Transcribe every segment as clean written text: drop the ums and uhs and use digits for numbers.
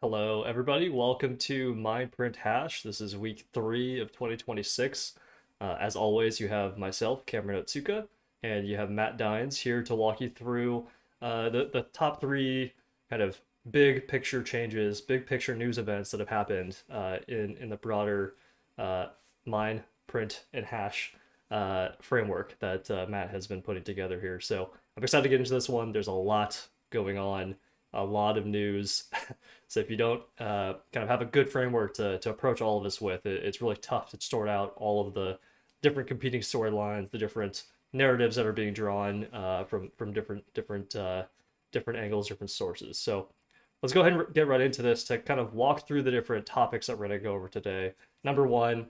Hello, everybody. Welcome to My Print Hash. This is week 3 of 2026. As always, you have myself, Cameron Otsuka, and you have Matt Dines here to walk you through the top three kind of big picture changes, big picture news events that have happened in the broader uh, Mine, Print, and Hash framework that Matt has been putting together here. So I'm excited to get into this one. There's a lot going on, a lot of news. So if you don't kind of have a good framework to approach all of this with, it's really tough to sort out all of the different competing storylines, the different narratives that are being drawn from different angles, different sources. So let's go ahead and get right into this to kind of walk through the different topics that we're going to go over today. Number one,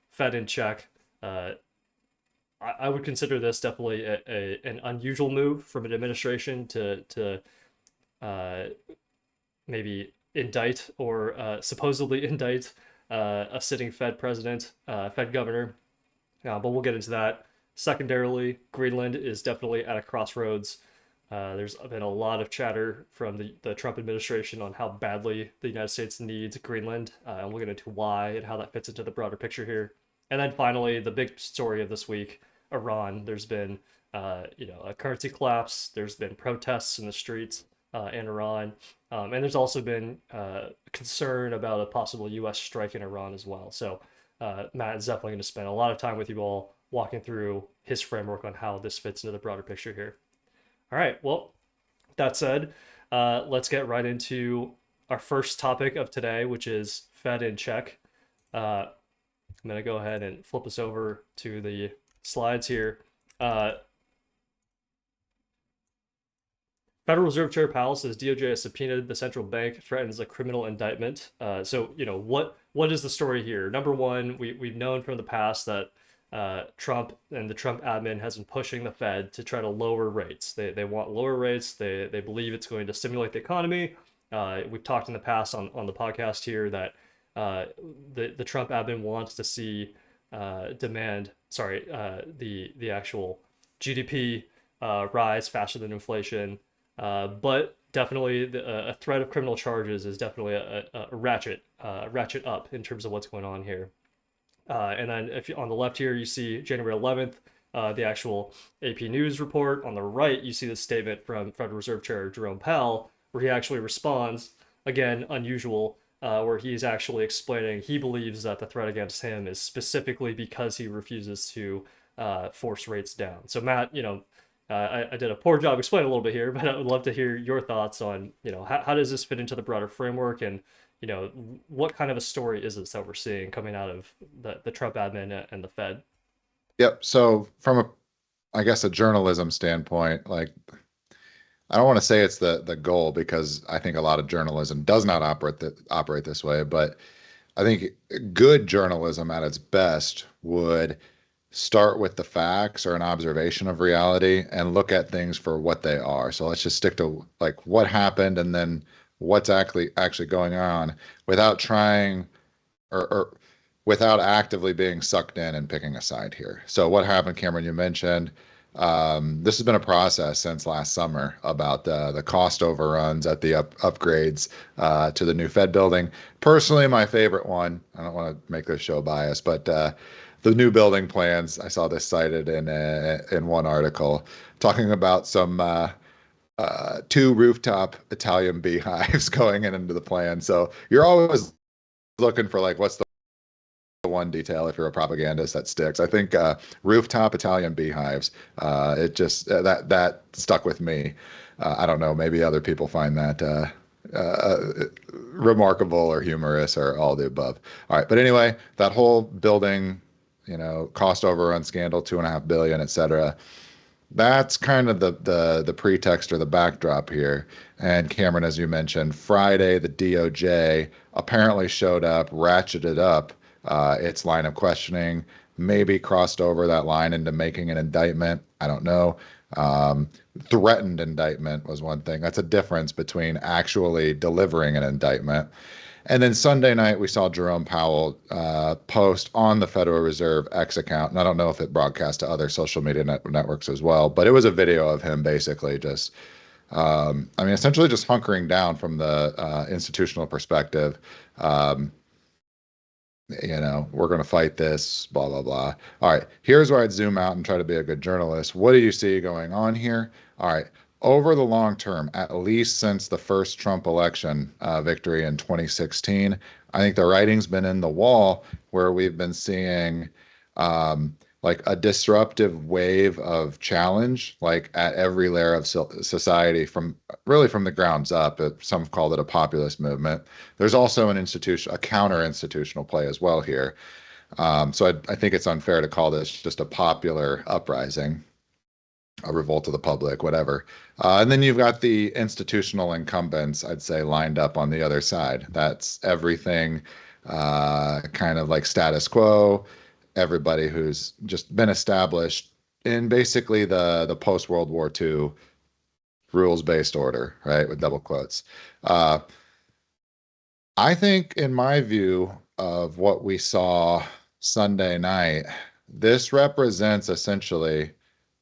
Fed in check. I would consider this definitely an unusual move from an administration to maybe indict or supposedly indict a sitting Fed president, Fed governor. But we'll get into that. Secondarily, Greenland is definitely at a crossroads. There's been a lot of chatter from the Trump administration on how badly the United States needs Greenland, and we'll get into why and how that fits into the broader picture here. And then finally, the big story of this week, Iran. There's been a currency collapse. There's been protests in the streets in Iran. And there's also been concern about a possible U.S. strike in Iran as well. So Matt is definitely going to spend a lot of time with you all walking through his framework on how this fits into the broader picture here. All right, well, that said, let's get right into our first topic of today, which is Fed in check. I'm going to go ahead and flip us over to the slides here. Federal Reserve Chair Powell says DOJ has subpoenaed the central bank, threatens a criminal indictment. What is the story here? Number one, we've known from the past that Trump and the Trump admin has been pushing the Fed to try to lower rates. They want lower rates. They believe it's going to stimulate the economy. We've talked in the past on the podcast here that the Trump admin wants to see the actual GDP rise faster than inflation. But definitely a threat of criminal charges is definitely a ratchet up in terms of what's going on here. And then if you, on the left here, you see January 11th, the actual AP News report. On the right, you see the statement from Federal Reserve Chair Jerome Powell, where he actually responds, again, unusual, where he's actually explaining he believes that the threat against him is specifically because he refuses to force rates down. So Matt, I did a poor job explaining a little bit here, but I would love to hear your thoughts on, how does this fit into the broader framework, and, what kind of a story is this that we're seeing coming out of the Trump admin and the Fed? Yep. So from I guess, a journalism standpoint, like I don't want to say it's the goal because I think a lot of journalism does not operate this way, but I think good journalism at its best would start with the facts or an observation of reality and look at things for what they are. So let's just stick to like what happened and then what's actually going on without trying or without actively being sucked in and picking a side here. So what happened, Cameron, you mentioned, this has been a process since last summer about the cost overruns at the upgrades to the new Fed building. Personally, my favorite one, I don't want to make this show biased, but the new building plans, I saw this cited in one article talking about some two rooftop Italian beehives going into the plan. So you're always looking for like what's the one detail if you're a propagandist that sticks. I think rooftop Italian beehives. It just that stuck with me. I don't know. Maybe other people find that remarkable or humorous or all the above. All right, but anyway, that whole building, cost overrun scandal, 2.5 billion, et cetera. That's kind of the pretext or the backdrop here. And Cameron, as you mentioned, Friday the DOJ apparently showed up, ratcheted up its line of questioning, maybe crossed over that line into making an indictment. I don't know. Threatened indictment was one thing. That's a difference between actually delivering an indictment. And then Sunday night, we saw Jerome Powell post on the Federal Reserve X account. And I don't know if it broadcast to other social media networks as well, but it was a video of him basically just I mean, essentially just hunkering down from the institutional perspective. Um, we're going to fight this, blah, blah, blah. All right, here's where I'd zoom out and try to be a good journalist. What do you see going on here? All right, over the long term, at least since the first Trump election victory in 2016, I think the writing's been in the wall where we've been seeing like a disruptive wave of challenge, like at every layer of society, from really from the grounds up. Some have called it a populist movement. There's also a counter institutional play as well here. So I think it's unfair to call this just a popular uprising, a revolt of the public, whatever. And then you've got the institutional incumbents, I'd say, lined up on the other side. That's everything kind of like status quo, everybody who's just been established in basically the post World War II rules based order, right? With double quotes. Uh, I think, in my view of what we saw Sunday night, this represents essentially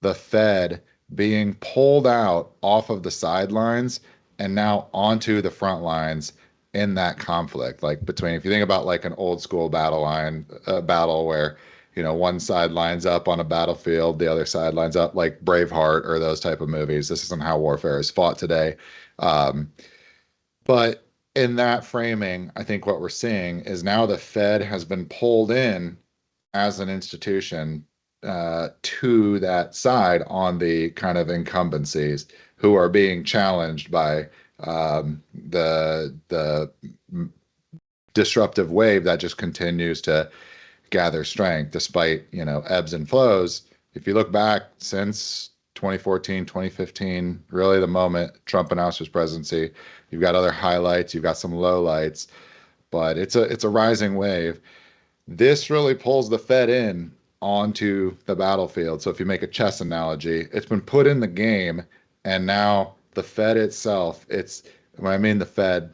the Fed being pulled out off of the sidelines and now onto the front lines in that conflict. Like between, if you think about like an old school battle where, one side lines up on a battlefield, the other side lines up, like Braveheart or those type of movies. This isn't how warfare is fought today. Um, but in that framing, I think what we're seeing is now the Fed has been pulled in as an institution to that side on the kind of incumbencies who are being challenged by the disruptive wave that just continues to gather strength despite ebbs and flows. If you look back since 2014, 2015, really the moment Trump announced his presidency, you've got other highlights, you've got some lowlights, but it's a rising wave. This really pulls the Fed in onto the battlefield. So if you make a chess analogy, it's been put in the game, and now the Fed itself, when I mean the Fed,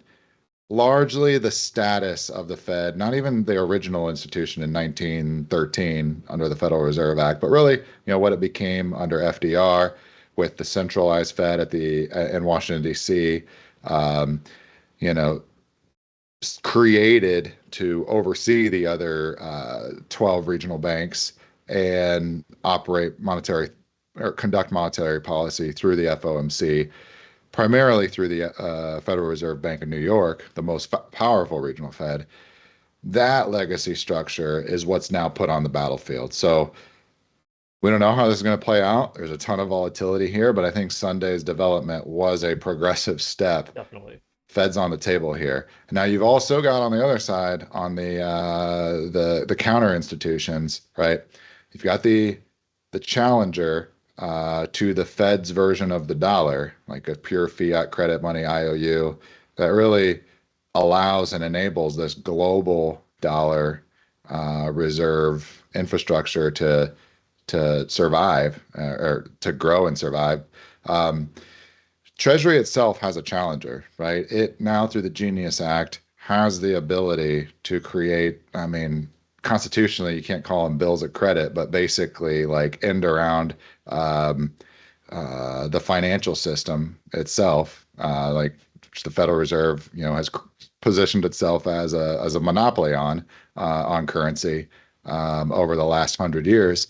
largely the status of the Fed, not even the original institution in 1913 under the Federal Reserve Act, but really, what it became under FDR with the centralized Fed in Washington, D.C., um, you know, created to oversee the other 12 regional banks and operate monetary or conduct monetary policy through the FOMC, primarily through the Federal Reserve Bank of New York, the most powerful regional Fed. That legacy structure is what's now put on the battlefield. So we don't know how this is going to play out. There's a ton of volatility here, but I think Sunday's development was a progressive step. Definitely. Fed's on the table here. Now you've also got on the other side, on the counter institutions, right? You've got the challenger to the Fed's version of the dollar, like a pure fiat credit money IOU, that really allows and enables this global dollar reserve infrastructure to survive or to grow and survive. Um, Treasury itself has a challenger, right? It now, through the Genius Act, has the ability to create, I mean, constitutionally, you can't call them bills of credit, but basically like end around um, the financial system itself, like the Federal Reserve, has positioned itself as a monopoly on currency over the last 100 years.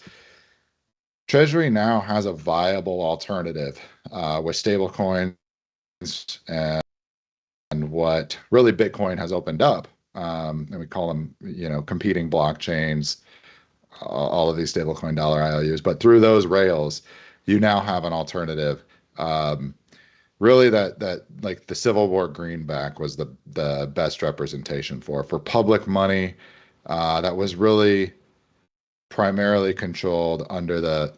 Treasury now has a viable alternative with stablecoins and what really Bitcoin has opened up. And we call them, competing blockchains, all of these stablecoin dollar IOUs. But through those rails, you now have an alternative. Really, that like the Civil War greenback was the best representation for public money that was really primarily controlled under the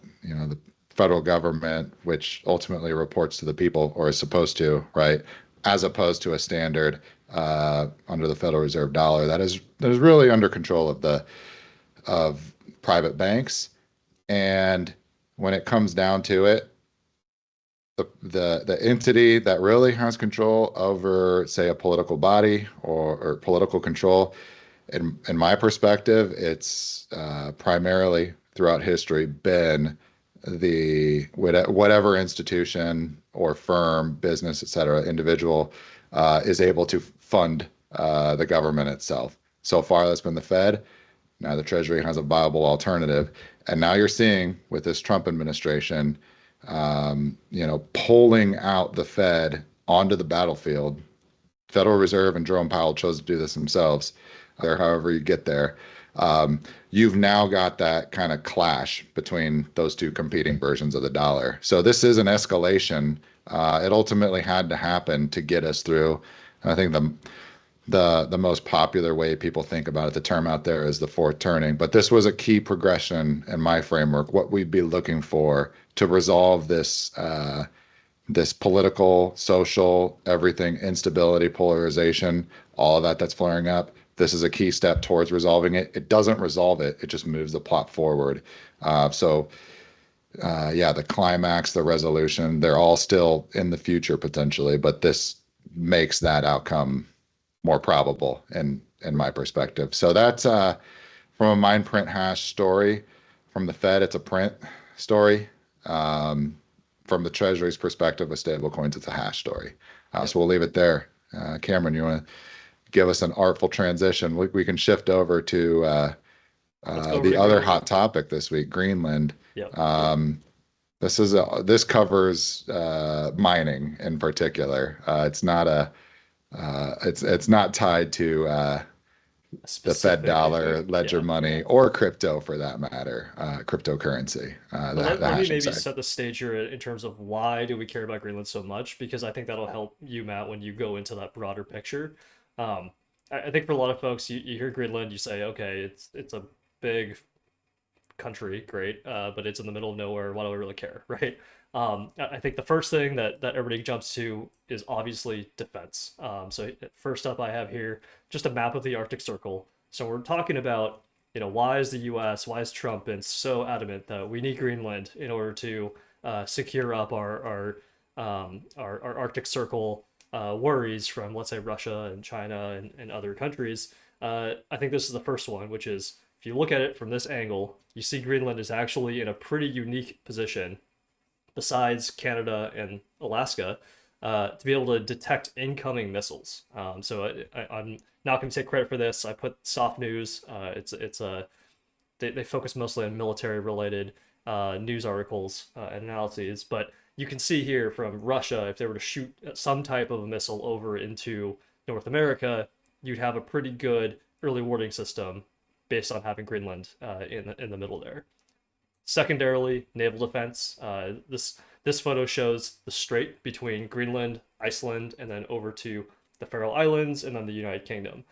federal government, which ultimately reports to the people or is supposed to, right? As opposed to a standard under the Federal Reserve dollar that is really under control of private banks. And when it comes down to it, the entity that really has control over, say, a political body or political control, in my perspective, it's primarily throughout history been whatever institution or firm, business, et cetera, individual is able to fund the government itself. So far, that's been the Fed. Now the Treasury has a viable alternative, and now you're seeing with this Trump administration, pulling out the Fed onto the battlefield. Federal Reserve and Jerome Powell chose to do this themselves, or however you get there. You've now got that kind of clash between those two competing versions of the dollar. So this is an escalation. It ultimately had to happen to get us through. And I think the most popular way people think about it, the term out there is the fourth turning. But this was a key progression in my framework, what we'd be looking for to resolve this political, social, everything, instability, polarization, all of that's flaring up. This is a key step towards resolving it. It doesn't resolve it, it just moves the plot forward. Yeah, the climax, the resolution, they're all still in the future potentially, but this makes that outcome more probable in my perspective. So that's from a mind print hash story. From the Fed, it's a print story. From the Treasury's perspective with stablecoins, it's a hash story. Yep. So we'll leave it there. Cameron, you want to give us an artful transition? We can shift over to Let's go over the to other Greenland. hot topic this week, Greenland. Yep. This covers mining in particular. It's not tied to A the Fed specific, dollar, ledger yeah. money, or crypto for that matter, cryptocurrency, But the let me hashing maybe side. set the stage here in terms of why do we care about Greenland so much, because I think that'll help you, Matt, when you go into that broader picture. I think for a lot of folks, you hear Greenland, you say, okay, it's a big country, great, but it's in the middle of nowhere. Why do I really care, right? I think the first thing that everybody jumps to is obviously defense. So first up, I have here just a map of the Arctic Circle. So we're talking about, why is the U.S., why has Trump been so adamant that we need Greenland in order to secure up our Arctic Circle worries from, let's say, Russia and China and other countries. I think this is the first one, which is if you look at it from this angle, you see Greenland is actually in a pretty unique position, besides Canada and Alaska, to be able to detect incoming missiles. I'm not going to take credit for this. I put soft news. They focus mostly on military related news articles and analyses, but you can see here from Russia, if they were to shoot some type of a missile over into North America, you'd have a pretty good early warning system based on having Greenland in the middle there. Secondarily, naval defense. This photo shows the strait between Greenland, Iceland, and then over to the Faroe Islands and then the United Kingdom.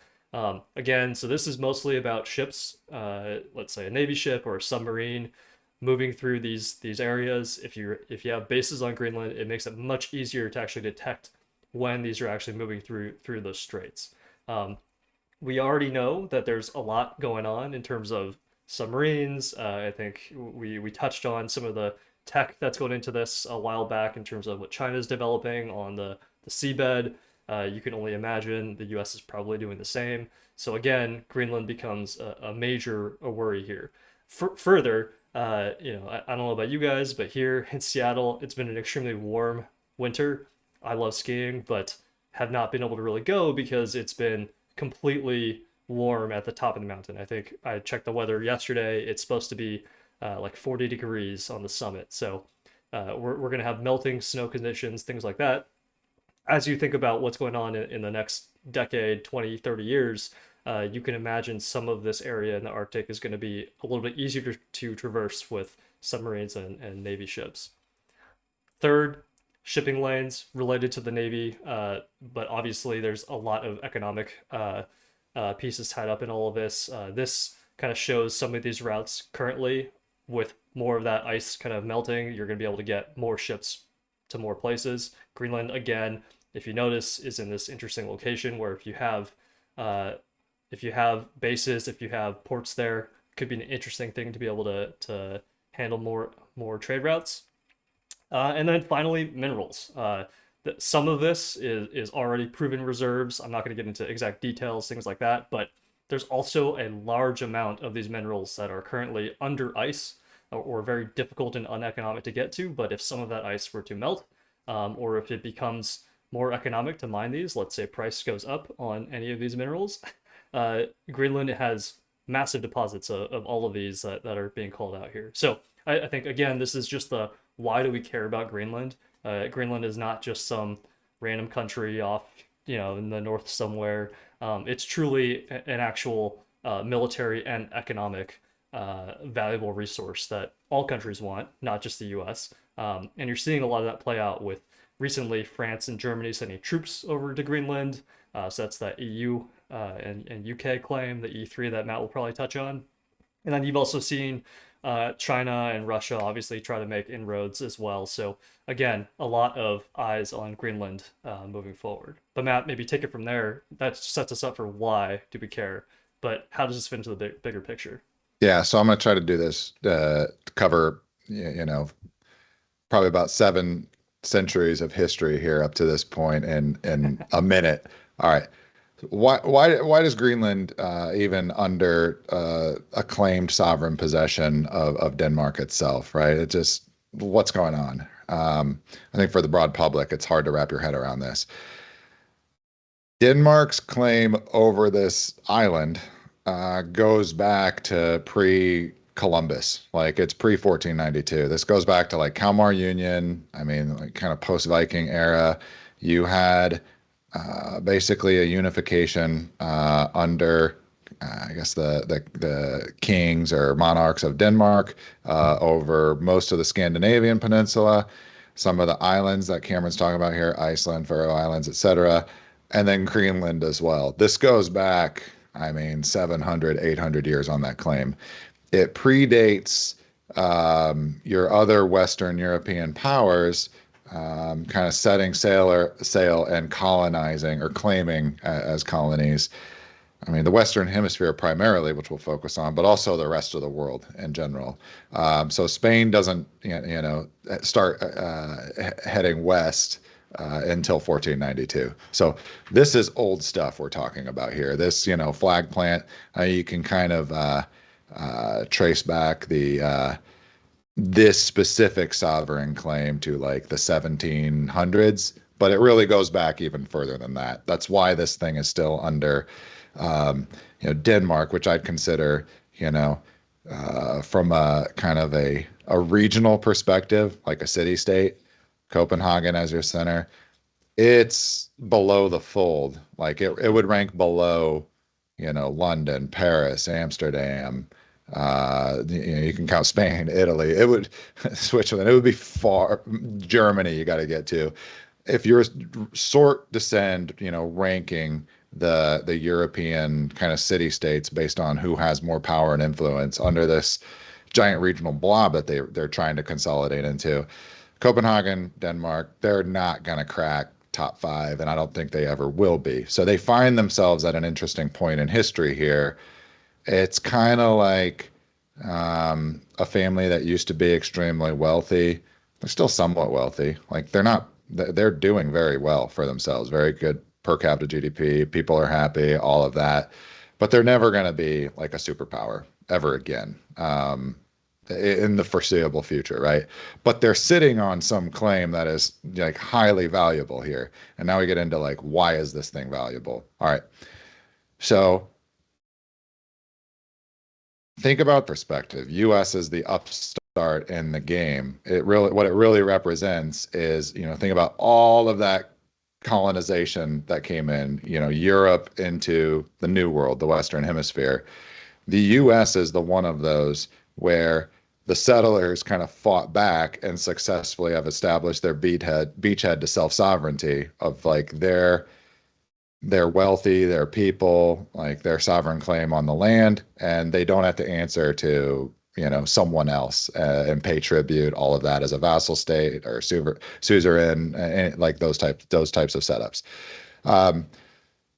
Again, so this is mostly about ships, let's say a Navy ship or a submarine moving through these areas. If you have bases on Greenland, it makes it much easier to actually detect when these are actually moving through those straits. We already know that there's a lot going on in terms of submarines. I think we touched on some of the tech that's going into this a while back in terms of what China's developing on the seabed. You can only imagine the U.S. is probably doing the same. So again, Greenland becomes a major worry here. Further, I don't know about you guys, but here in Seattle, it's been an extremely warm winter. I love skiing, but have not been able to really go because it's been completely warm at the top of the mountain. I think I checked the weather yesterday. It's supposed to be like 40 degrees on the summit. So we're going to have melting snow conditions, things like that. As you think about what's going on in the next decade, 20, 30 years, you can imagine some of this area in the Arctic is going to be a little bit easier to traverse with submarines and Navy ships. Third, shipping lanes related to the Navy, but obviously there's a lot of economic pieces tied up in all of this. This kind of shows some of these routes currently with more of that ice kind of melting. You're going to be able to get more ships to more places. Greenland, again, if you notice, is in this interesting location where if you have bases, if you have ports there, could be an interesting thing to be able to handle more trade routes. And then finally, minerals. Some of this is already proven reserves. I'm not going to get into exact details, things like that, but there's also a large amount of these minerals that are currently under ice. or very difficult and uneconomic to get to. But if some of that ice were to melt, or if it becomes more economic to mine these, let's say price goes up on any of these minerals, Greenland has massive deposits of all of these that are being called out here. So I think, again, this is just the why do we care about Greenland? Greenland is not just some random country off, in the north somewhere. It's truly an actual military and economic valuable resource that all countries want, not just the U.S. And you're seeing a lot of that play out with recently France and Germany sending troops over to Greenland. So that's that EU and UK claim, the E3 that Matt will probably touch on. And then you've also seen China and Russia obviously try to make inroads as well. So again, a lot of eyes on Greenland moving forward. But Matt, maybe take it from there. That sets us up for why do we care, but how does this fit into the bigger picture? Yeah, so I'm going to try to do this to cover, probably about 7 centuries of history here up to this point in a minute. All right. Why does Greenland even under acclaimed sovereign possession of Denmark itself, right? It just what's going on? I think for the broad public, it's hard to wrap your head around this. Denmark's claim over this island goes back to pre-Columbus, like it's pre-1492. This goes back to like Kalmar Union. I mean, like kind of post-Viking era. You had basically a unification under, I guess the kings or monarchs of Denmark over most of the Scandinavian peninsula, some of the islands that Cameron's talking about here, Iceland, Faroe Islands, etc., and then Greenland as well. This goes back, I mean, 700, 800 years on that claim. It predates your other Western European powers kind of setting sail and colonizing or claiming as colonies. I mean, the Western Hemisphere primarily, which we'll focus on, but also the rest of the world in general. So Spain doesn't, start heading west until 1492. So this is old stuff we're talking about here. This, flag plant, you can kind of trace back the this specific sovereign claim to like the 1700s, but it really goes back even further than that. That's why this thing is still under, Denmark, which I'd consider, from a kind of a regional perspective, like a city state, Copenhagen as your center, it's below the fold. Like it would rank below, London, Paris, Amsterdam. You can count Spain, Italy. It would Switzerland. It would be far. Germany, you got to get to. If you're sort descend, ranking the European kind of city states based on who has more power and influence under this giant regional blob that they're trying to consolidate into. Copenhagen, Denmark, they're not going to crack top 5, and I don't think they ever will be. So they find themselves at an interesting point in history here. It's kind of like a family that used to be extremely wealthy. They're still somewhat wealthy. Like they're doing very well for themselves. Very good per capita GDP. People are happy, all of that. But they're never going to be like a superpower ever again in the foreseeable future, right? But they're sitting on some claim that is like highly valuable here. And now we get into like, why is this thing valuable? All right. So think about perspective. US is the upstart in the game. What it really represents is, think about all of that colonization that came in, Europe into the New World, the Western Hemisphere. The US is the one of those where the settlers kind of fought back and successfully have established their beachhead to self-sovereignty of like they're wealthy, they're people, like their sovereign claim on the land, and they don't have to answer to, someone else and pay tribute, all of that as a vassal state or suzerain, and like those types of setups.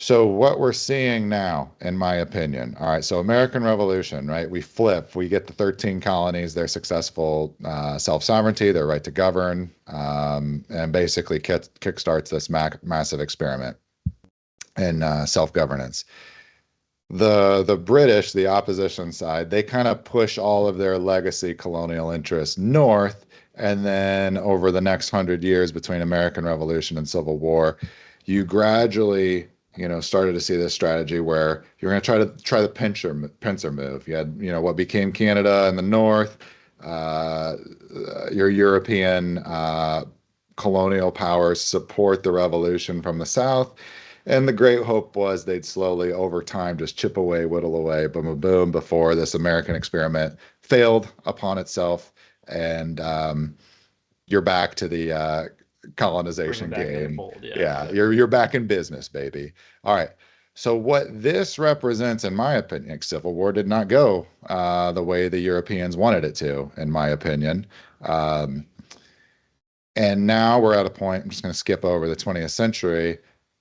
So what we're seeing now, in my opinion, all right, so American Revolution, right? We flip, we get the 13 colonies, their successful self-sovereignty, their right to govern, and basically kickstarts this massive experiment in self-governance. the British, the opposition side, they kind of push all of their legacy colonial interests north, and then over the next 100 years between American Revolution and Civil War, you gradually, started to see this strategy where you're going to try the pincer move. You had, what became Canada in the north, uh, your European colonial powers support the revolution from the south. And the great hope was they'd slowly, over time, just chip away, whittle away, boom, boom, boom, before this American experiment failed upon itself. And you're back to the Bring them colonization back into the game. fold. Yeah, Yeah, yeah. you're back in business, baby. All right. So what this represents, in my opinion, Civil War did not go the way the Europeans wanted it to, in my opinion. Um, and now we're at a point, I'm just going to skip over the 20th century.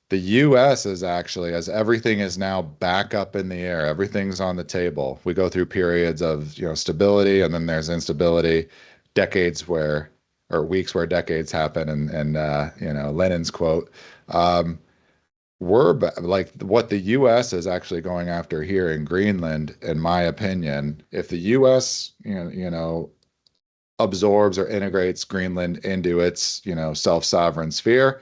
The US is actually, as everything is now back up in the air, everything's on the table. We go through periods of, stability, and then there's instability, decades where, or weeks where decades happen, and Lenin's quote. Um, like what the US is actually going after here in Greenland, in my opinion, if the US, absorbs or integrates Greenland into its, self-sovereign sphere,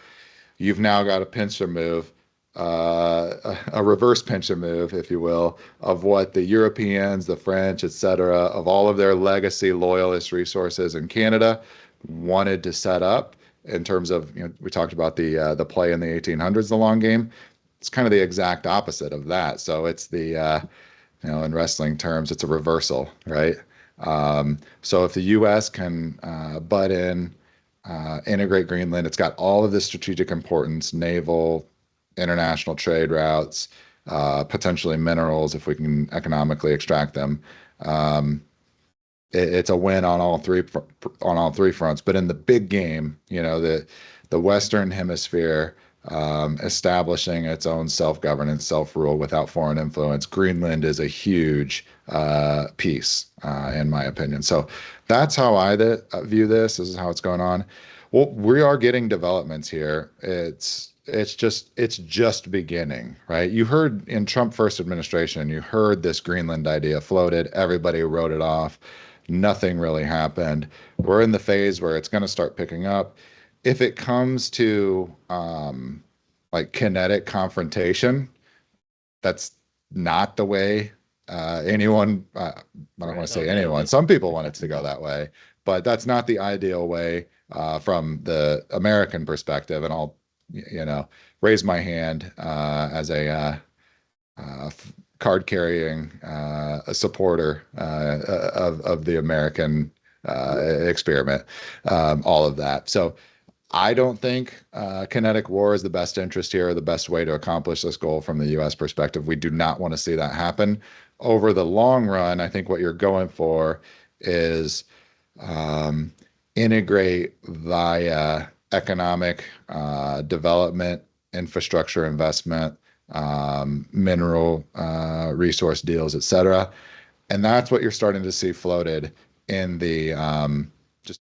you've now got a pincer move, a reverse pincer move, if you will, of what the Europeans, the French, etc., of all of their legacy loyalist resources in Canada wanted to set up in terms of, we talked about the play in the 1800s, the long game. It's kind of the exact opposite of that. So it's the in wrestling terms, it's a reversal, right? So if the U.S. can butt in, integrate Greenland, it's got all of this strategic importance, naval, international trade routes, potentially minerals if we can economically extract them. Um, it's a win on all three fronts. But in the big game, the Western Hemisphere establishing its own self-governance, self-rule without foreign influence, Greenland is a huge piece, in my opinion. So that's how I view this. This is how it's going on. Well, we are getting developments here. It's just beginning, right? You heard in Trump first administration, you heard this Greenland idea floated. Everybody wrote it off. Nothing really happened. We're in the phase where it's going to start picking up. If it comes to like kinetic confrontation, that's not the way anyone, I don't want Right. to Oh, say anyone, definitely. some people want it to go that way, but that's not the ideal way from the American perspective. And I'll, you know, raise my hand as uh, card carrying a supporter of the American experiment, all of that. So I don't think kinetic war is the best interest here, or the best way to accomplish this goal from the U.S. perspective. We do not want to see that happen. Over the long run, I think what you're going for is um, integrate via economic development, infrastructure investment, mineral resource deals, et cetera. And that's what you're starting to see floated in the just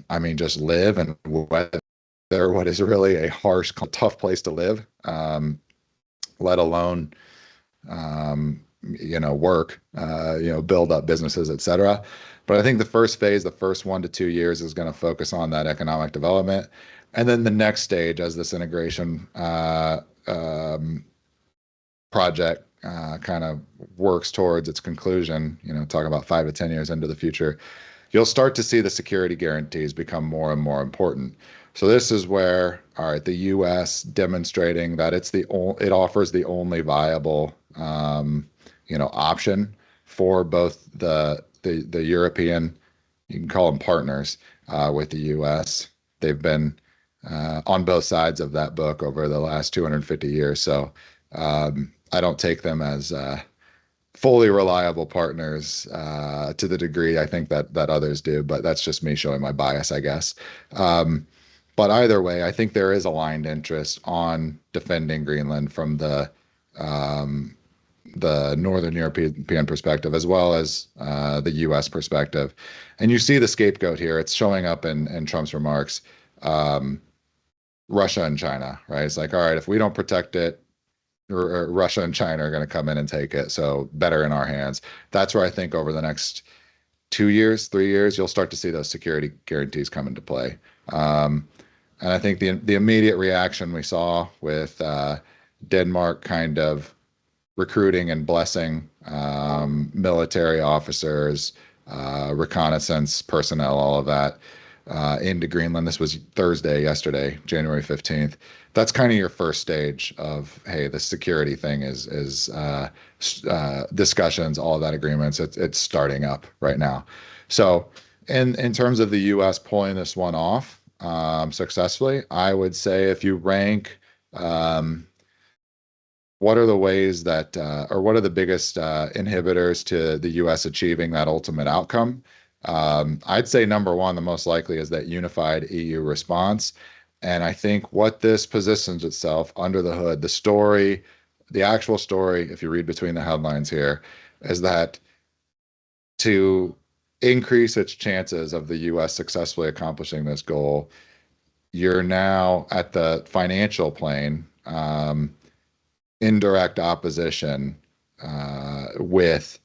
I mean, just live and weather what is really a harsh, tough place to live, let alone work, build up businesses, et cetera. But I think the first phase, the first 1 to 2 years, is going to focus on that economic development. And then the next stage, as this integration project kind of works towards its conclusion, talking about 5 to 10 years into the future, you'll start to see the security guarantees become more and more important. So this is where, all right, the U.S. demonstrating that it offers the only viable, option for both the European, you can call them partners, with the U.S. They've been on both sides of that book over the last 250 years. So I don't take them as fully reliable partners to the degree I think that others do, but that's just me showing my bias, I guess. But either way, I think there is aligned interest on defending Greenland from the um, the Northern European perspective as well as the U.S. perspective. And you see the scapegoat here. It's showing up in Trump's remarks. Um, Russia and China, right? It's like, all right, if we don't protect it, Russia and China are going to come in and take it. So better in our hands. That's where I think over the next 2 years, 3 years, you'll start to see those security guarantees come into play. Um, and I think the immediate reaction we saw with Denmark kind of recruiting and blessing military officers, reconnaissance personnel, all of that into Greenland. This was Thursday, yesterday, January 15th. That's kind of your first stage of, hey, the security thing is discussions, all of that agreements. It's starting up right now. So, in terms of the U.S. pulling this one off successfully, I would say if you rank what are the ways that, or what are the biggest inhibitors to the U.S. achieving that ultimate outcome? I'd say number one, the most likely is that unified EU response. And I think what this positions itself under the hood, the story, the actual story, if you read between the headlines here, is that to increase its chances of the U.S. successfully accomplishing this goal, you're now at the financial plane. Indirect opposition with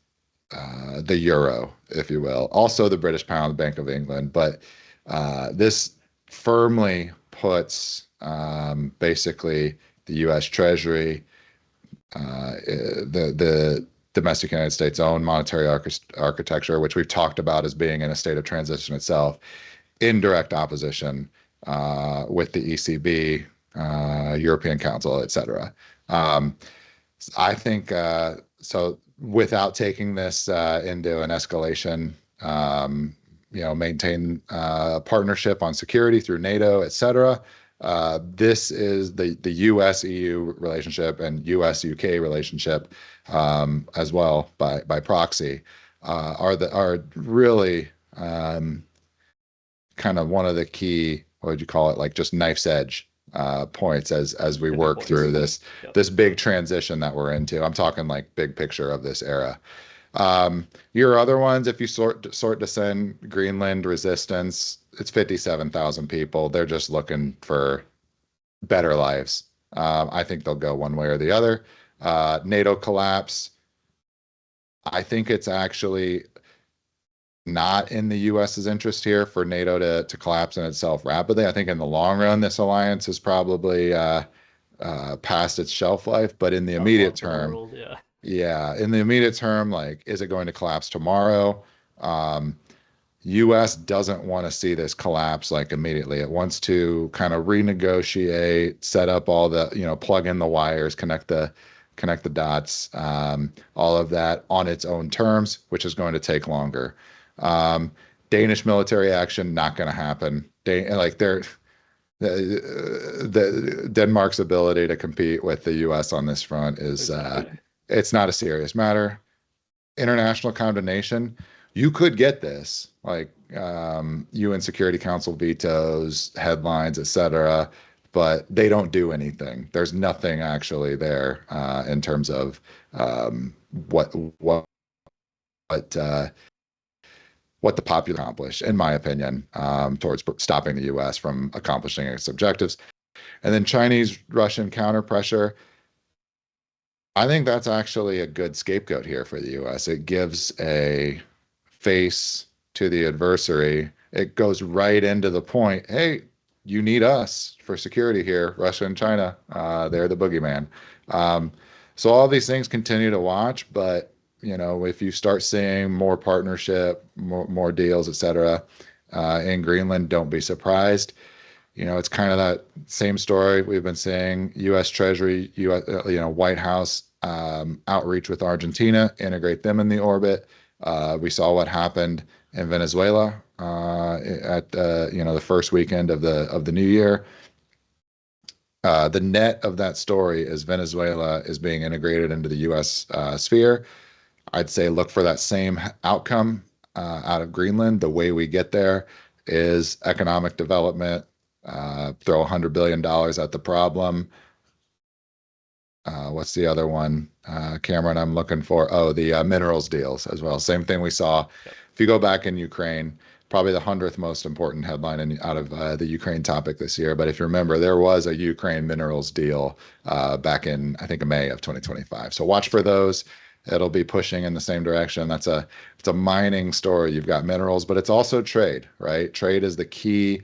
the euro, if you will. Also, the British pound, the Bank of England. But this firmly puts basically the U.S. Treasury, the domestic United States' own monetary architecture, which we've talked about as being in a state of transition itself, in direct opposition with the ECB, European Council, et cetera. I think so. Without taking this into an escalation, maintain partnership on security through NATO, et cetera. This is the U.S. EU relationship and U.S. UK relationship as well by proxy are really kind of one of the key, what would you call it, like just knife's edge points as we Pivot work through points. this Yep. this big transition that we're into. I'm talking like big picture of this era. Your other ones, if you sort descend, Greenland resistance, it's 57,000 people. They're just looking for better lives. I think they'll go one way or the other. NATO collapse. I think it's actually not in the U.S.'s interest here for NATO to collapse in itself rapidly. I think in the long run, this alliance is probably past its shelf life. But in the Not long immediate for the term, world. Yeah. yeah, in the immediate term, like, is it going to collapse tomorrow? Um, U.S. doesn't want to see this collapse like immediately. It wants to kind of renegotiate, set up all the, plug in the wires, connect the dots, all of that on its own terms, which is going to take longer. Um, Danish military action not going to happen. The Denmark's ability to compete with the U.S. on this front is Exactly. it's not a serious matter. International condemnation, you could get this like UN Security Council vetoes, headlines, etc., but they don't do anything. There's nothing actually there in terms of what what what uh, what the popular accomplish, in my opinion, towards stopping the U.S. from accomplishing its objectives. And then Chinese Russian counter pressure. I think that's actually a good scapegoat here for the U.S. It gives a face to the adversary. It goes right into the point. Hey, you need us for security here, Russia and China. They're the boogeyman. Um, so all these things continue to watch, but if you start seeing more partnership, more deals, et cetera, in Greenland, don't be surprised. It's kind of that same story we've been seeing. U.S. Treasury, U.S. White House outreach with Argentina, integrate them in the orbit. We saw what happened in Venezuela at the first weekend of the new year. The net of that story is Venezuela is being integrated into the U.S. Sphere. I'd say look for that same outcome out of Greenland. The way we get there is economic development. Throw $100 billion at the problem. what's the other one, Cameron? I'm looking for. Oh, the minerals deals as well. Same thing we saw. Yep. If you go back in Ukraine, probably the 100th most important headline out of the Ukraine topic this year. But if you remember, there was a Ukraine minerals deal back in, I think, May of 2025. So watch That's for right. those. It'll be pushing in the same direction. It's a mining story. You've got minerals, but it's also trade, right? Trade is the key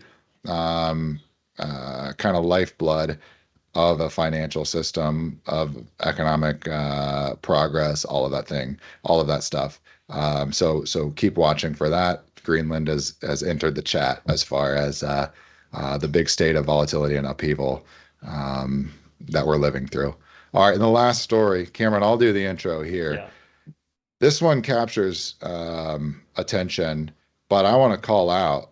um, kind of lifeblood of a financial system, of economic progress, all of that stuff. So keep watching for that. Greenland has entered the chat as far as the big state of volatility and upheaval that we're living through. All right, and the last story, Cameron, I'll do the intro here. Yeah. This one captures attention, but I want to call out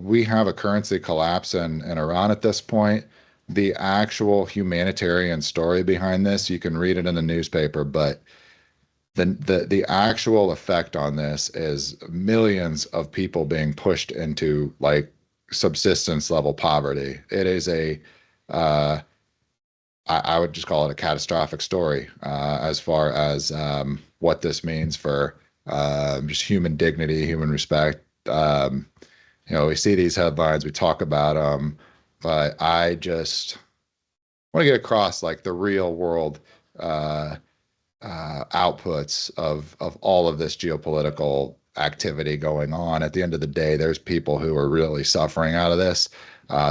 we have a currency collapse in Iran at this point. The actual humanitarian story behind this, you can read it in the newspaper, but the actual effect on this is millions of people being pushed into like subsistence level poverty. It is uh, I would just call it a catastrophic story as far as what this means for just human dignity, human respect. We see these headlines, we talk about them, but I just want to get across like the real world uh, outputs of all of this geopolitical activity going on. At the end of the day, there's people who are really suffering out of this.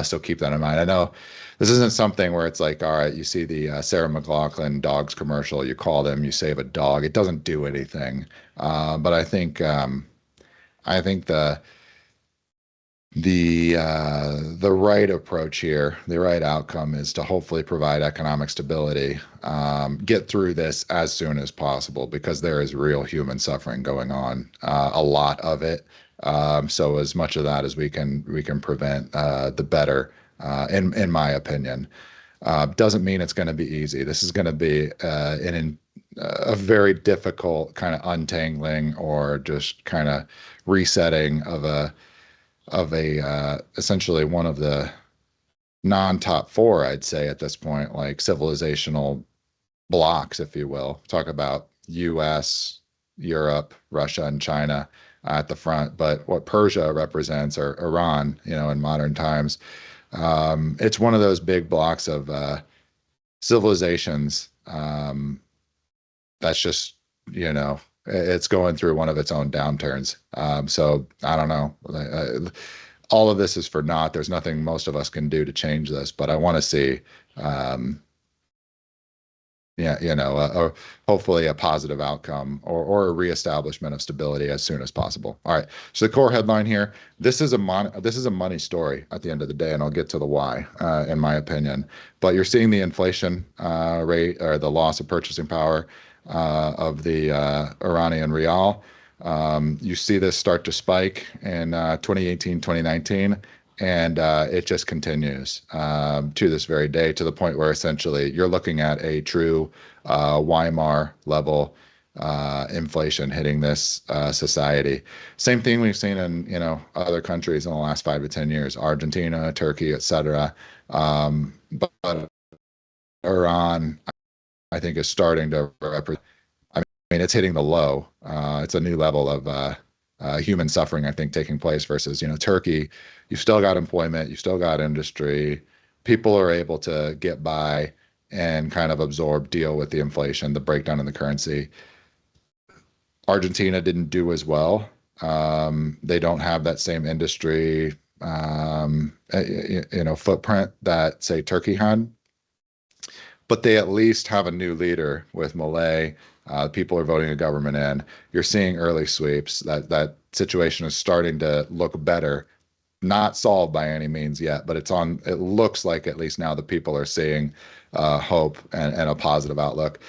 So keep that in mind. I know this isn't something where it's like, all right, you see the Sarah McLachlan dogs commercial, you call them, you save a dog. It doesn't do anything. But I think the right approach here, the right outcome is to hopefully provide economic stability, get through this as soon as possible because there is real human suffering going on, a lot of it. So as much of that as we can prevent, the better, in my opinion. Doesn't mean it's going to be easy. This is going to be a very difficult kind of untangling or just kind of resetting of a essentially one of the non-top four, I'd say at this point, like civilizational blocks, if you will. Talk about U.S., Europe, Russia, and China at the front, but what Persia represents or Iran, in modern times, it's one of those big blocks of civilizations that's just it's going through one of its own downturns. So I don't know. All of this is for naught. There's nothing most of us can do to change this, but I want to see, um, yeah, hopefully a positive outcome or a reestablishment of stability as soon as possible. All right. So the core headline here: this is a money story at the end of the day, and I'll get to the why, in my opinion. But you're seeing the inflation rate or the loss of purchasing power of the Iranian rial. You see this start to spike in 2018, 2019, and it just continues to this very day to the point where essentially you're looking at a true Weimar level inflation hitting this society. Same thing we've seen in other countries in the last 5 to 10 years, Argentina, Turkey, etc. But Iran, I think, is starting to represent. I mean, it's hitting the low. It's a new level of human suffering, I think, taking place versus, Turkey. You've still got employment, you've still got industry. People are able to get by and kind of absorb, deal with the inflation, the breakdown in the currency. Argentina didn't do as well. They don't have that same industry, footprint that, say, Turkey had, but they at least have a new leader with Malay. People are voting a government in. You're seeing early sweeps. That situation is starting to look better. Not solved by any means yet, but it's on. It looks like at least now the people are seeing hope and a positive outlook.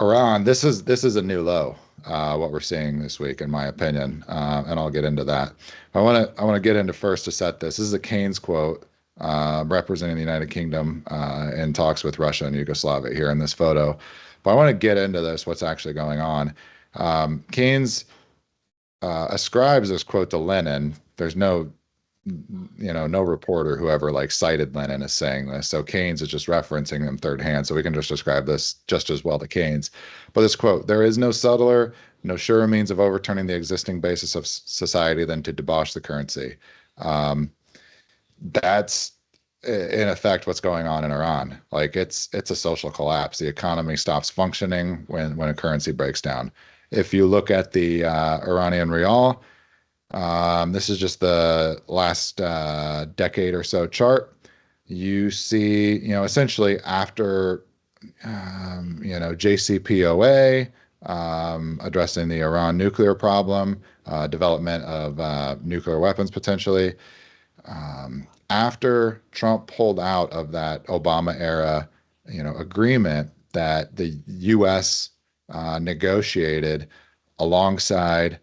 Iran, this is a new low. What we're seeing this week, in my opinion, and I'll get into that. I want to get into first to set this. This is a Keynes quote representing the United Kingdom in talks with Russia and Yugoslavia here in this photo. But I want to get into this, what's actually going on. Keynes ascribes this quote to Lenin. There's no no reporter who ever like cited Lenin is saying this. So Keynes is just referencing them third hand. So we can just describe this just as well to Keynes. But this quote, there is no subtler, no surer means of overturning the existing basis of society than to debauch the currency. Um, that's in effect what's going on in Iran. Like it's a social collapse. The economy stops functioning when a currency breaks down. If you look at the Iranian rial, this is just the last decade or so chart. You see, essentially after, JCPOA, addressing the Iran nuclear problem, development of nuclear weapons potentially. After Trump pulled out of that Obama era, agreement that the U.S. Negotiated alongside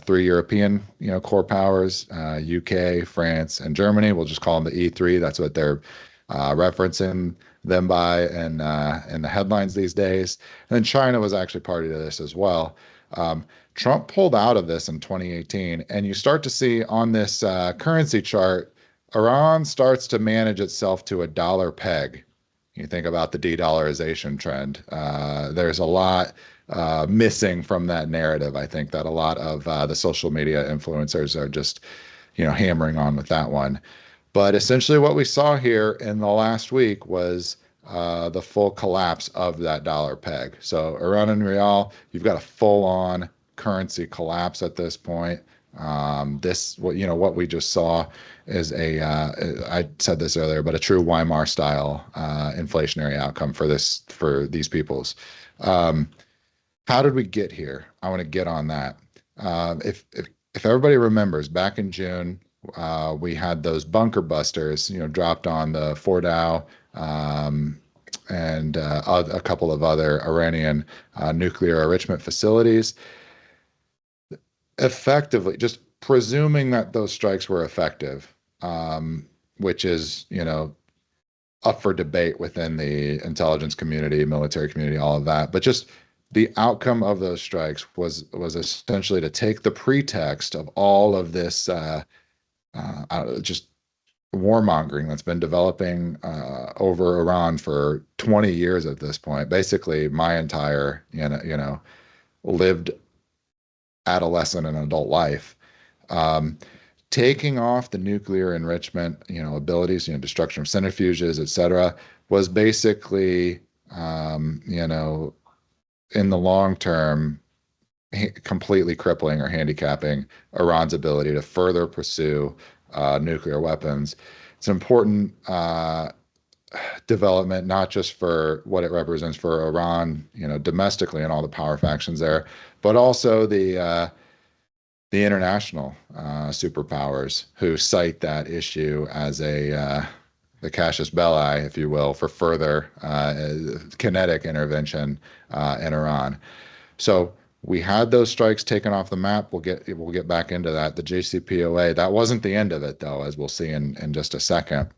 three European, core powers, UK, France, and Germany. We'll just call them the E3. That's what they're referencing them by in the headlines these days. And then China was actually party to this as well. Trump pulled out of this in 2018, and you start to see on this currency chart, Iran starts to manage itself to a dollar peg. You think about the de-dollarization trend. There's a lot missing from that narrative. I think that a lot of the social media influencers are just, hammering on with that one. But essentially, what we saw here in the last week was the full collapse of that dollar peg. So Iran and Rial, you've got a full-on currency collapse at this point. What we just saw is I said this earlier, but a true Weimar style inflationary outcome for these peoples. How did we get here? I want to get on that. If everybody remembers, back in June, we had those bunker busters, dropped on the Fordow, and a couple of other Iranian nuclear enrichment facilities. Effectively, just presuming that those strikes were effective, which is, up for debate within the intelligence community, military community, all of that. But just the outcome of those strikes was essentially to take the pretext of all of this just warmongering that's been developing over Iran for 20 years at this point. Basically, my entire lived adolescent and adult life. Taking off the nuclear enrichment, abilities, destruction of centrifuges, et cetera, was basically, in the long term, completely crippling or handicapping Iran's ability to further pursue nuclear weapons. It's an important development, not just for what it represents for Iran, domestically and all the power factions there, but also the international superpowers who cite that issue as the casus belli, if you will, for further kinetic intervention in Iran. So we had those strikes taken off the map. We'll get back into that. The JCPOA, that wasn't the end of it, though, as we'll see in just a second.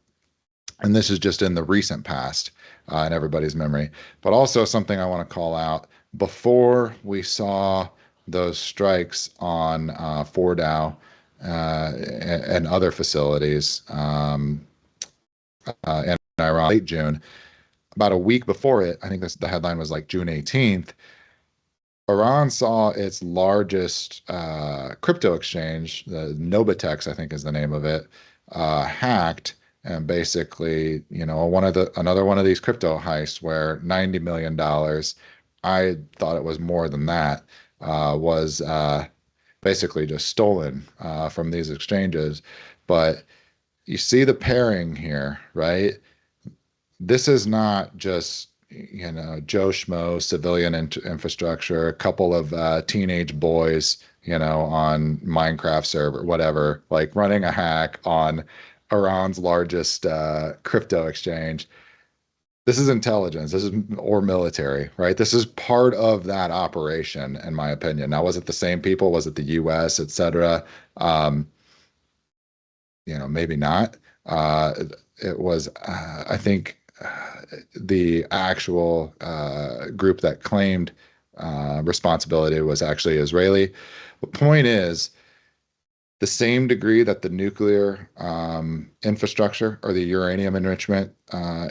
And this is just in the recent past in everybody's memory. But also something I want to call out, before we saw those strikes on Fordow and other facilities in Iran, late June, about a week before it, I think the headline was like June 18th, Iran saw its largest crypto exchange, the Nobitex, I think is the name of it, hacked. And basically, another one of these crypto heists where $90 million, I thought it was more than that, was basically just stolen from these exchanges. But you see the pairing here, right? This is not just, Joe Schmo, civilian infrastructure, a couple of teenage boys, on Minecraft server, whatever, like running a hack on Iran's largest crypto exchange. This is intelligence. Or military, right? This is part of that operation, in my opinion. Now, was it the same people? Was it the U.S., et cetera? Maybe not. It was, I think, the actual group that claimed responsibility was actually Israeli. The point is, the same degree that the nuclear infrastructure or the uranium enrichment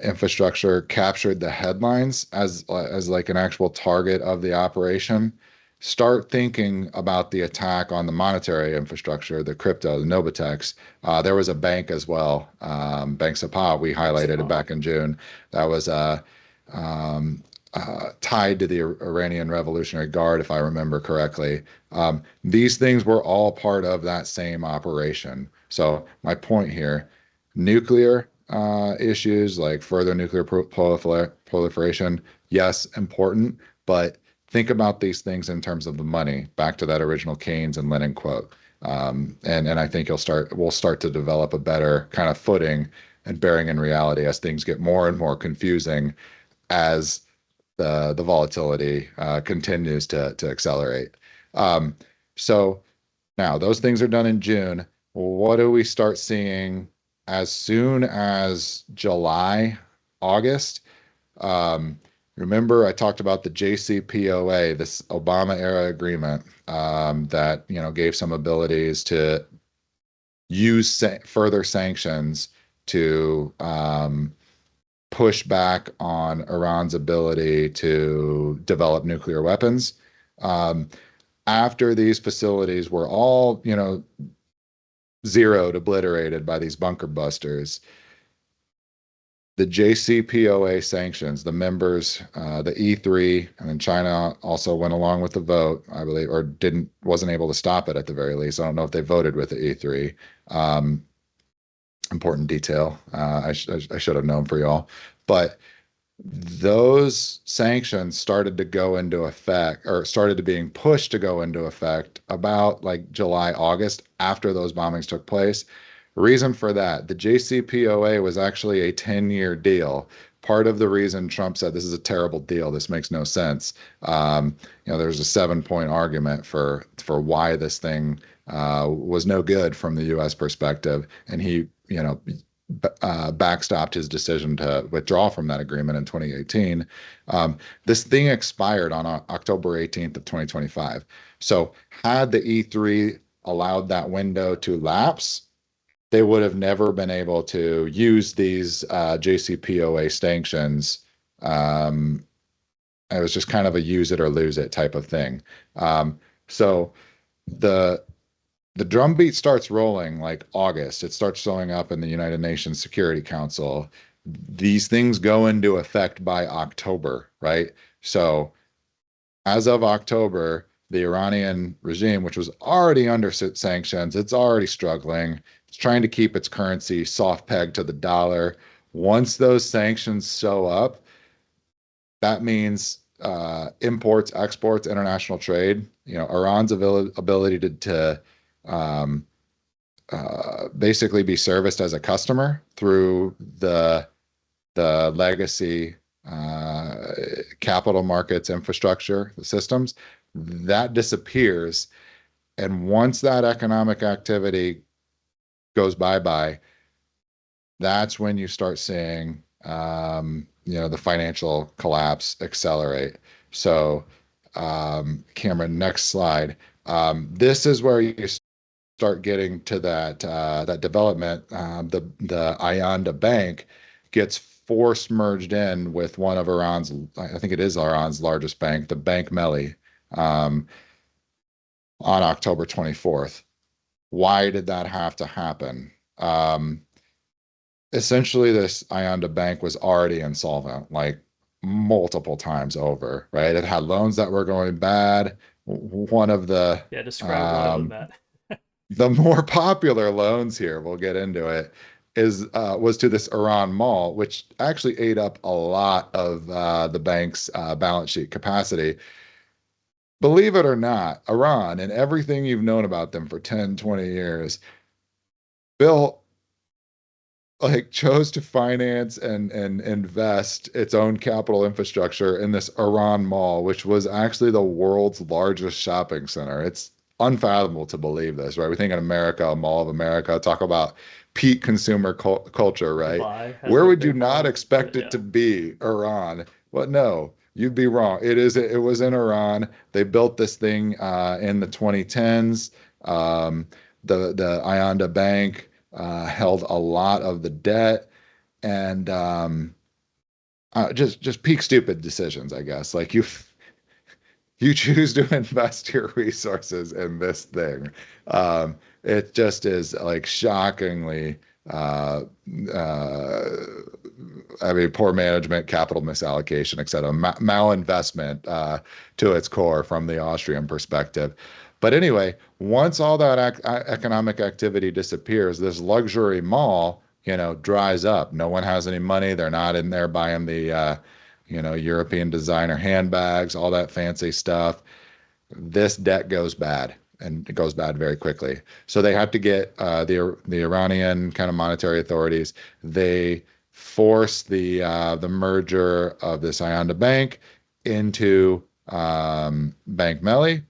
infrastructure captured the headlines as like an actual target of the operation, start thinking about the attack on the monetary infrastructure, the crypto, the Nobitex. There was a bank as well, Bank Sapa, we Thanks, highlighted it Apa. back in June. That was um, tied to the Iranian Revolutionary Guard, if I remember correctly. These things were all part of that same operation. So my point here, nuclear issues like further nuclear proliferation, yes, important, but think about these things in terms of the money. Back to that original Keynes and Lenin quote. And I think we'll start to develop a better kind of footing and bearing in reality as things get more and more confusing as the volatility continues to accelerate. Um, so now those things are done in June. What do we start seeing as soon as July, August? Um, Remember, I talked about the JCPOA, this Obama era agreement that gave some abilities to use further sanctions to push back on Iran's ability to develop nuclear weapons. Um, After these facilities were all, zeroed, obliterated by these bunker busters, the JCPOA sanctions, the members, the E3, and then China also went along with the vote, I believe, or wasn't able to stop it at the very least. I don't know if they voted with the E3. Um, Important detail. I should have known for y'all, but those sanctions started to go into effect or started to being pushed to go into effect about like July, August after those bombings took place. Reason for that, the JCPOA was actually a 10-year deal. Part of the reason Trump said this is a terrible deal, this makes no sense. There's a 7 point argument for why this thing was no good from the U.S. perspective, and he, backstopped his decision to withdraw from that agreement in 2018. This thing expired on October 18th of 2025. So had the E3 allowed that window to lapse, they would have never been able to use these JCPOA sanctions. It was just kind of a use it or lose it type of thing. So the the drumbeat starts rolling like August. It starts showing up in the United Nations Security Council. These things go into effect by October, right? So as of October, the Iranian regime, which was already under sanctions, it's already struggling. It's trying to keep its currency soft pegged to the dollar. Once those sanctions show up, that means imports, exports, international trade. Iran's ability to um, basically be serviced as a customer through the legacy uh, capital markets infrastructure, the systems, that disappears. And once that economic activity goes bye-bye, that's when you start seeing the financial collapse accelerate. So, Cameron, next slide. This is where you start getting to that development. The Ayanda Bank gets forced merged in with one of Iran's, I think it is Iran's largest bank, the Bank Melli, um, on October 24th. Why did that have to happen? Um, Essentially, this Ayanda Bank was already insolvent, like multiple times over, right? It had loans that were going bad. One of Yeah, describe one of them, um, Matt. the more popular loans here, we'll get into it, is was to this Iran mall, which actually ate up a lot of the bank's balance sheet capacity. Believe it or not, Iran and everything you've known about them for 10, 20 years built chose to finance and invest its own capital infrastructure in this Iran mall, which was actually the world's largest shopping center. It's unfathomable to believe this, right? We think in America, a Mall of America, talk about peak consumer culture, right? Dubai has Where a would you big not mall, but expect it yeah. to be? Iran. Well, no, you'd be wrong. It was in Iran. They built this thing in the 2010s. Um, the Ayanda Bank held a lot of the debt, and just peak stupid decisions, I guess. Like you choose to invest your resources in this thing. It just is like shockingly, uh, uh, I mean, poor management, capital misallocation, et cetera, malinvestment to its core from the Austrian perspective. But anyway, once all that economic activity disappears, this luxury mall, dries up. No one has any money. They're not in there buying the European designer handbags, all that fancy stuff. This debt goes bad, and it goes bad very quickly. So they have to get the Iranian kind of monetary authorities. They force the merger of this Ayanda Bank into Bank Melli,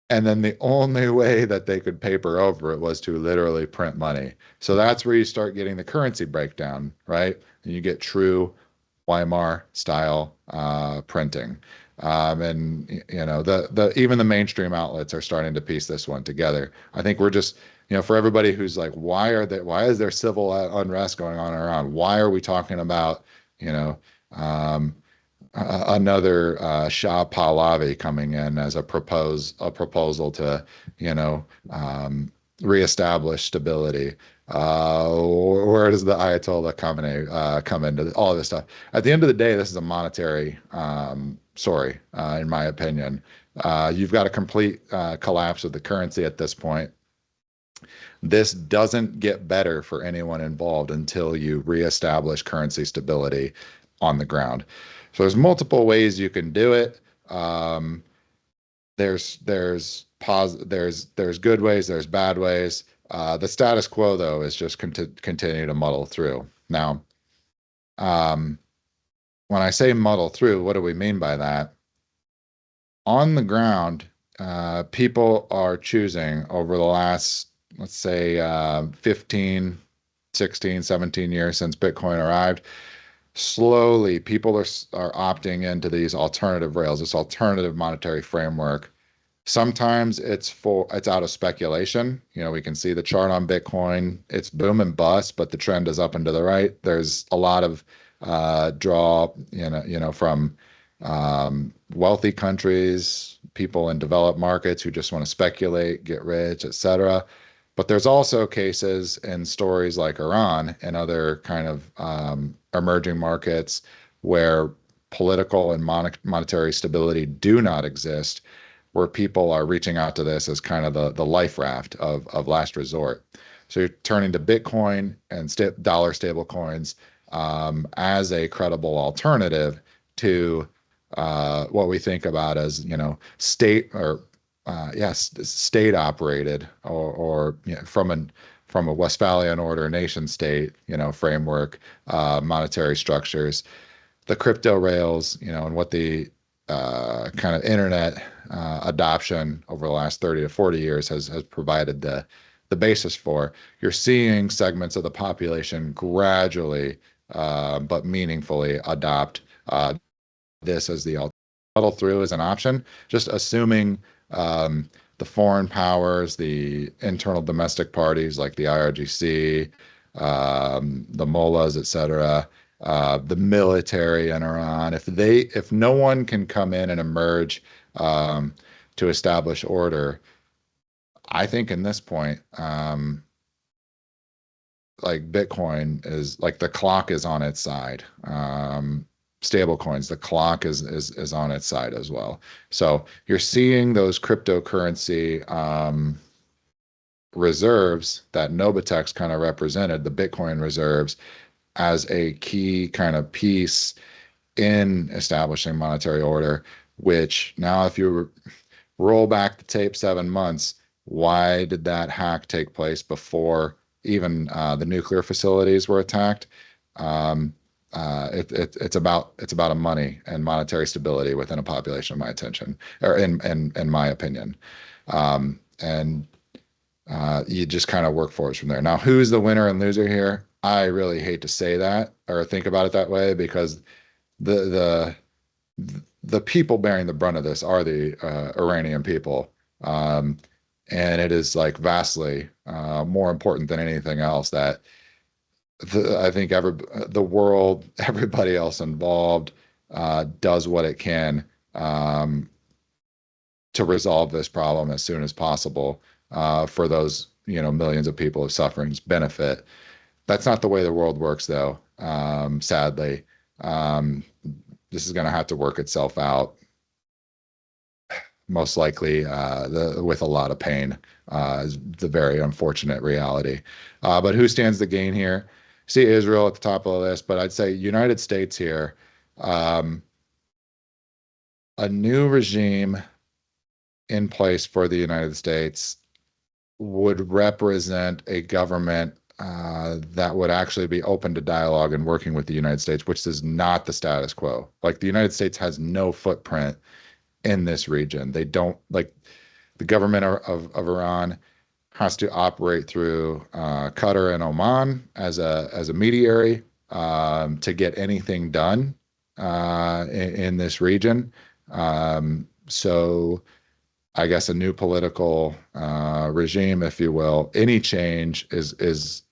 and then the only way that they could paper over it was to literally print money. So that's where you start getting the currency breakdown, right? And you get true Weimar style printing. And the even the mainstream outlets are starting to piece this one together. I think we're just, for everybody who's like, why is there civil unrest going on around? Why are we talking about, you know, um, another Shah Pahlavi coming in as a proposal to, you know, um, reestablish stability. Where does the Ayatollah Khamenei come into all of this stuff? At the end of the day, this is a monetary story, in my opinion. You've got a complete collapse of the currency at this point. This doesn't get better for anyone involved until you reestablish currency stability on the ground. So there's multiple ways you can do it. Um, there's good ways, there's bad ways. The status quo though is just continue to muddle through. Now, um, when I say muddle through, what do we mean by that? On the ground, people are choosing over the last, let's say, 15, 16, 17 years since Bitcoin arrived. Slowly, people are opting into these alternative rails, this alternative monetary framework. Sometimes it's out of speculation. We can see the chart on Bitcoin. It's boom and bust, but the trend is up and to the right. There's a lot of draw, from wealthy countries, people in developed markets who just want to speculate, get rich, etc. But there's also cases and stories like Iran and other kind of emerging markets where political and monetary stability do not exist, where people are reaching out to this as kind of the life raft of last resort. So you're turning to Bitcoin and dollar stable coins as a credible alternative to what we think about as, state or yes, state operated or from a Westphalian order nation state, framework, monetary structures, the crypto rails, and what the kind of internet adoption over the last 30 to 40 years has provided the basis for. You're seeing segments of the population gradually but meaningfully adopt this as the muddle through as an option, just assuming the foreign powers, the internal domestic parties like the IRGC, the mullahs, etc., the military in Iran, if no one can come in and emerge to establish order, I think in this point, like Bitcoin is like the clock is on its side. Stable coins, the clock is on its side as well. So you're seeing those cryptocurrency reserves that Nobitex kind of represented, the Bitcoin reserves, as a key kind of piece in establishing monetary order, which now if you roll back the tape 7 months, why did that hack take place before even the nuclear facilities were attacked? It's about a money and monetary stability within a population, in my attention, or in my opinion. And you just kind of work forwards from there. Now, who's the winner and loser here? I really hate to say that or think about it that way, because the the people bearing the brunt of this are the Iranian people. And it is like vastly more important than anything else that I think the world, everybody else involved, does what it can um, to resolve this problem as soon as possible for those millions of people of suffering's benefit. That's not the way the world works, though. Sadly, um, this is going to have to work itself out, most likely with a lot of pain. Is the very unfortunate reality. But who stands to gain here? See Israel at the top of the list, but I'd say United States here. Um, a new regime in place for the United States would represent a government that would actually be open to dialogue and working with the United States, which is not the status quo. Like the United States has no footprint in this region. They don't like the government of Iran has to operate through Qatar and Oman as a mediary to get anything done in this region. So I guess a new political regime, if you will, any change is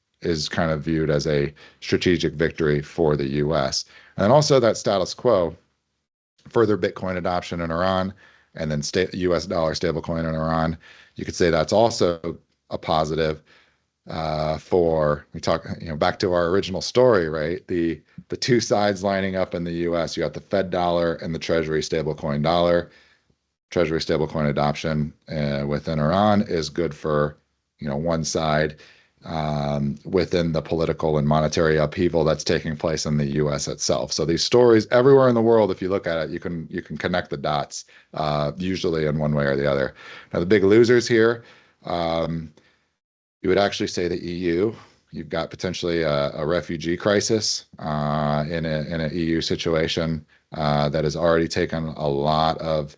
kind of viewed as a strategic victory for the U.S. And then also that status quo, further Bitcoin adoption in Iran, and then U.S. dollar stablecoin in Iran. You could say that's also a positive for we talk back to our original story, right? The two sides lining up in the U.S. You got the Fed dollar and the Treasury stablecoin dollar. Treasury stablecoin adoption within Iran is good for one side within the political and monetary upheaval that's taking place in the U.S. itself. So these stories everywhere in the world, if you look at it, you can connect the dots usually in one way or the other. Now the big losers here, you would actually say the EU. You've got potentially a refugee crisis in an EU situation that has already taken a lot of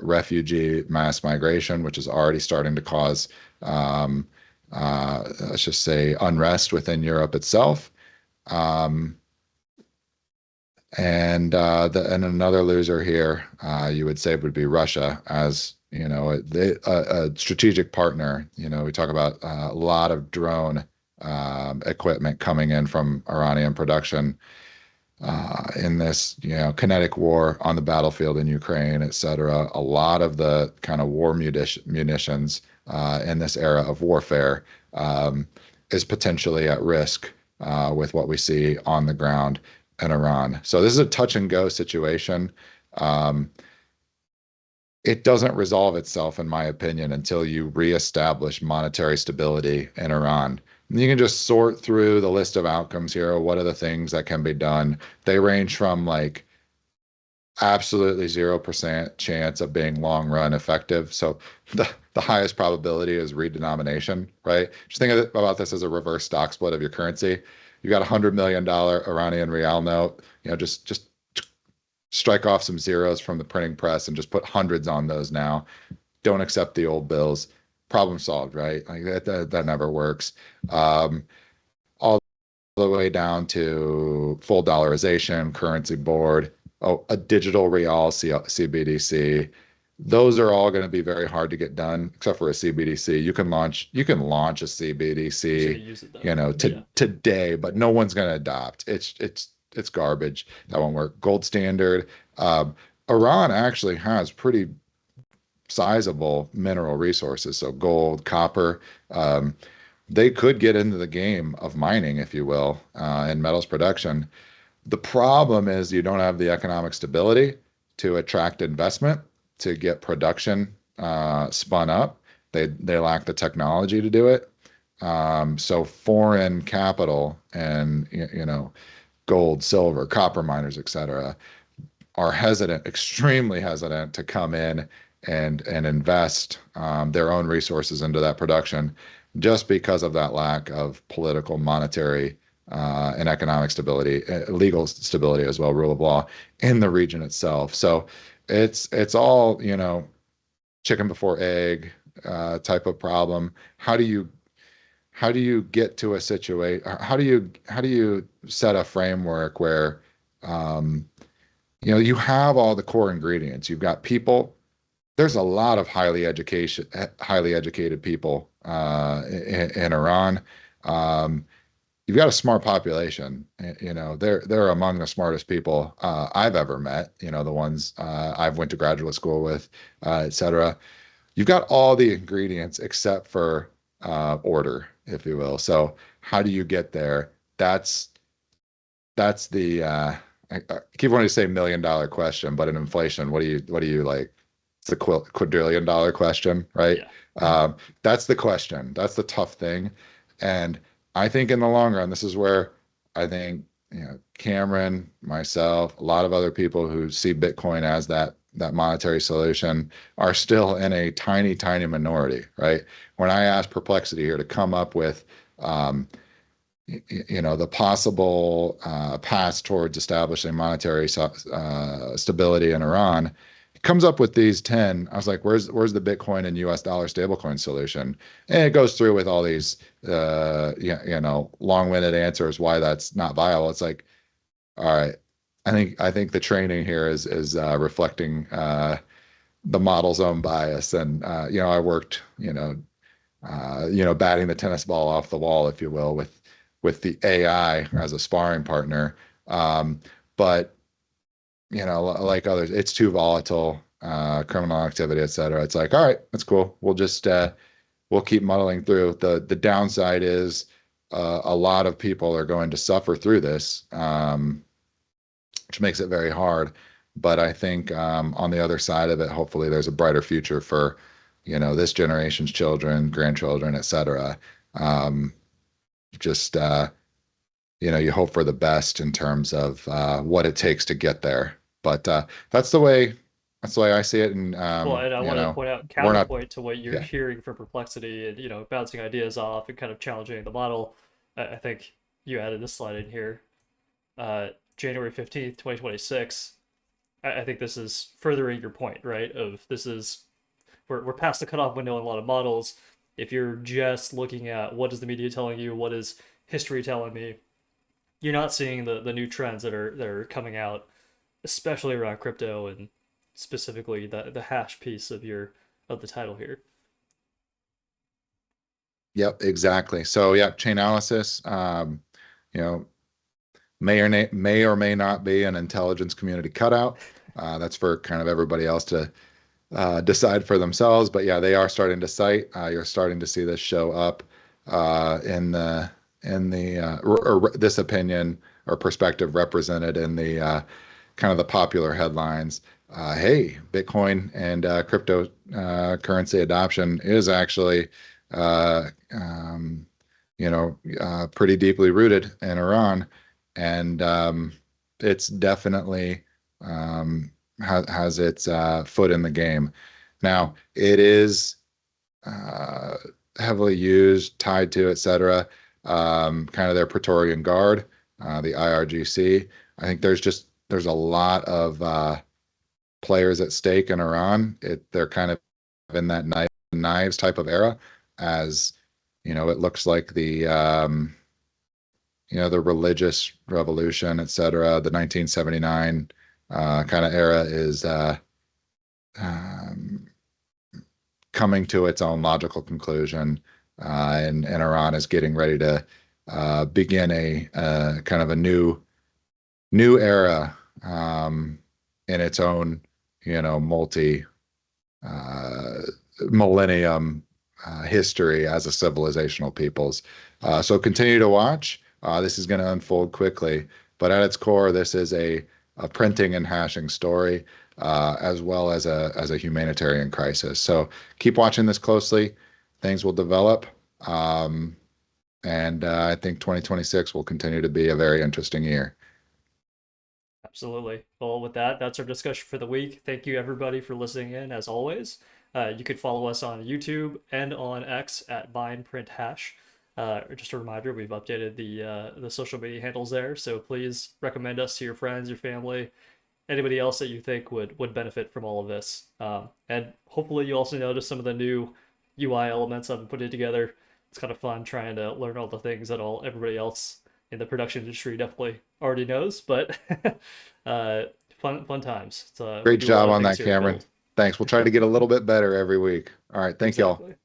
refugee mass migration, which is already starting to cause, let's just say, unrest within Europe itself. Um, and another loser here, you would say, would be Russia as a strategic partner. We talk about a lot of drone equipment coming in from Iranian production in this, kinetic war on the battlefield in Ukraine, et cetera. A lot of the kind of war munitions in this era of warfare is potentially at risk with what we see on the ground in Iran. So this is a touch and go situation. Um, it doesn't resolve itself, in my opinion, until you reestablish monetary stability in Iran. You can just sort through the list of outcomes here. What are the things that can be done? They range from like absolutely 0% chance of being long run effective. So the highest probability is redenomination, right? Just think about this as a reverse stock split of your currency. You got $100 million Iranian real note, just strike off some zeros from the printing press and just put hundreds on those now. Don't accept the old bills. Problem solved, right? Like that never works. All the way down to full dollarization, currency board, a digital real CBDC. Those are all going to be very hard to get done, except for a CBDC. You can launch a Who's gonna CBDC, use it though? Yeah. today, but no one's going to adopt. It's garbage. That won't work. Gold standard. Iran actually has pretty sizable mineral resources, so gold, copper. Um, they could get into the game of mining, if you will, and metals production. The problem is you don't have the economic stability to attract investment to get production spun up. They lack the technology to do it. So foreign capital and gold, silver, copper miners, et cetera, are hesitant, extremely hesitant to come in and invest their own resources into that production just because of that lack of political, monetary, and economic stability, legal stability as well, rule of law in the region itself. So it's all chicken before egg type of problem. How do you get to a situation? How do you set a framework where you have all the core ingredients. You've got people, there's a lot of highly educated people in Iran. Um, you've got a smart population. You know, they're among the smartest people I've ever met. You know, the ones I've went to graduate school with, et cetera. You've got all the ingredients except for order, if you will. So how do you get there? That's the I keep wanting to say $1 million question, but in inflation, what do you like? It's a quadrillion dollar question, right? Yeah. That's the question. That's the tough thing. And I think in the long run, this is where I think, Cameron, myself, a lot of other people who see Bitcoin as that monetary solution are still in a tiny, tiny minority, right? When I asked Perplexity here to come up with the possible paths towards establishing monetary stability in Iran. It comes up with these 10. I was like, where's the Bitcoin and US dollar stablecoin solution? And it goes through with all these long-winded answers why that's not viable. It's like, all right, I think the training here is reflecting the model's own bias. And I worked, batting the tennis ball off the wall, if you will, with the AI as a sparring partner. But like others, it's too volatile, criminal activity, et cetera. It's like, all right, that's cool. We'll keep muddling through. The downside is a lot of people are going to suffer through this, which makes it very hard. But I think on the other side of it, hopefully there's a brighter future for, this generation's children, grandchildren, et cetera. Um, just you hope for the best in terms of what it takes to get there. But that's the way I see it. And Well, and I wanted to point out we're not, counterpoint to what you're yeah, hearing from Perplexity and bouncing ideas off and kind of challenging the model. I think you added this slide in here, January 15th, 2026. I think this is furthering your point, right? Of this is we're past the cutoff window in a lot of models. If you're just looking at what is the media telling you, what is history telling me, you're not seeing the new trends that are coming out, especially around crypto and specifically the hash piece of the title here. yep, exactly. So yeah, chain analysis, you know, may or may not be an intelligence community cutout. That's for kind of everybody else to decide for themselves. But yeah, they are starting to cite. You're starting to see this show up in the this opinion or perspective represented in the kind of the popular headlines. Hey, Bitcoin and cryptocurrency adoption is actually pretty deeply rooted in Iran, and it's definitely has its foot in the game. Now, it is uh, heavily used, tied to, et cetera, kind of their Praetorian Guard, the IRGC. I think there's a lot of players at stake in Iran. They're kind of in that knives type of era, as it looks like the religious revolution, et cetera, the 1979 kind of era is um, coming to its own logical conclusion, and Iran is getting ready to begin a kind of a new era in its own, multi uh, millennium history as a civilizational peoples. So continue to watch. This is going to unfold quickly, but at its core, this is a printing and hashing story, as well as a humanitarian crisis. So keep watching this closely. Things will develop, and I think 2026 will continue to be a very interesting year. Absolutely. Well, with that, that's our discussion for the week. Thank you, everybody, for listening in, as always. You could follow us on YouTube and on X at BindPrintHash. Just a reminder, we've updated the social media handles there, so please recommend us to your friends, your family, anybody else that you think would benefit from all of this. And hopefully, you also notice some of the new UI elements I've been putting together. It's kind of fun trying to learn all the things that all everybody else in the production industry definitely already knows, but fun times. We Great do a lot job of on things that, here to Cameron. build. Thanks. We'll try to get a little bit better every week. All right. Thank y'all. Exactly.